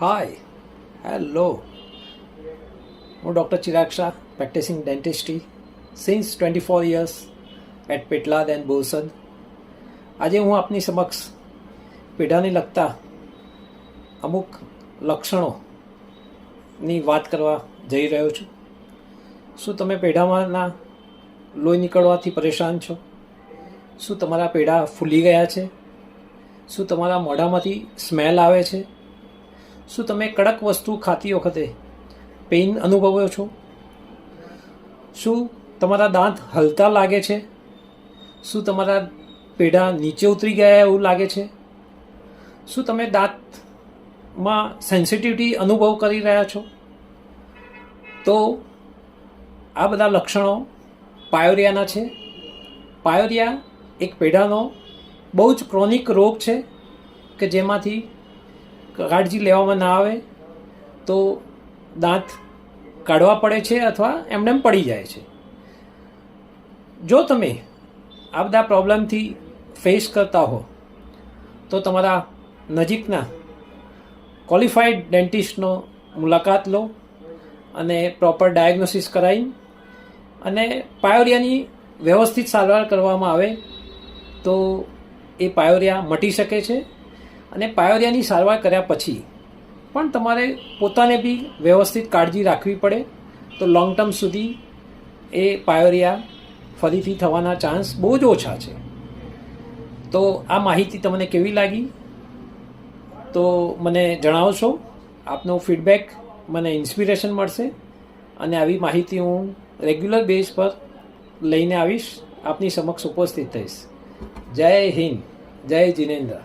હાય, hello. હું doctor Chirag Shah, practising dentistry since 24 years at Petlad and Borsad. આજે હું આપની સમક્ષ પેઢાને લગતા અમુક લક્ષણોની વાત કરવા જઈ રહ્યો છું. શું તમે પેઢામાંના લોહી નીકળવાથી પરેશાન છો? શું તમારા પેઢા ફૂલી ગયા છે? શું તમારા મોઢામાંથી સ્મેલ આવે છે? શું તમે કડક વસ્તુ ખાતી વખતે પેઇન અનુભવો છો? શું તમારા દાંત હલતા લાગે છે? શું તમારા પેઢા નીચે ઉતરી ગયા એવું લાગે છે? શું તમે દાંતમાં સેન્સિટિવિટી અનુભવ કરી રહ્યા છો? તો આ બધા લક્ષણો પાયોરિયાના છે. પાયોરિયા એક પેઢાનો બહુ જ ક્રોનિક રોગ છે કે જેમાંથી કાળજી લેવામાં ના આવે તો દાંત કાઢવા પડે છે અથવા એમને એમ પડી જાય છે. જો તમે આ બધા પ્રોબ્લેમથી ફેસ કરતા હો તો તમારા નજીકના ક્વોલિફાઈડ ડેન્ટિસ્ટનો મુલાકાત લો અને પ્રોપર ડાયગ્નોસિસ કરાવી અને પાયોરિયાની વ્યવસ્થિત સારવાર કરવામાં આવે તો એ પાયોરિયા મટી શકે છે. અને પાયોરિયાની સારવાર કર્યા પછી પણ તમારે પોતાને બી વ્યવસ્થિત કાળજી રાખવી પડે તો લોંગ ટર્મ સુધી એ પાયોરિયા ફરીથી થવાના ચાન્સ બહુ જ ઓછા છે. તો આ માહિતી તમને કેવી લાગી તો મને જણાવશો. આપનો ફીડબેક મને ઇન્સ્પિરેશન મળશે અને આવી માહિતી હું રેગ્યુલર બેઝ પર લઈને આવીશ, આપની સમક્ષ ઉપસ્થિત થઈશ. જય હિન્દ, જય જિનેન્દ્ર.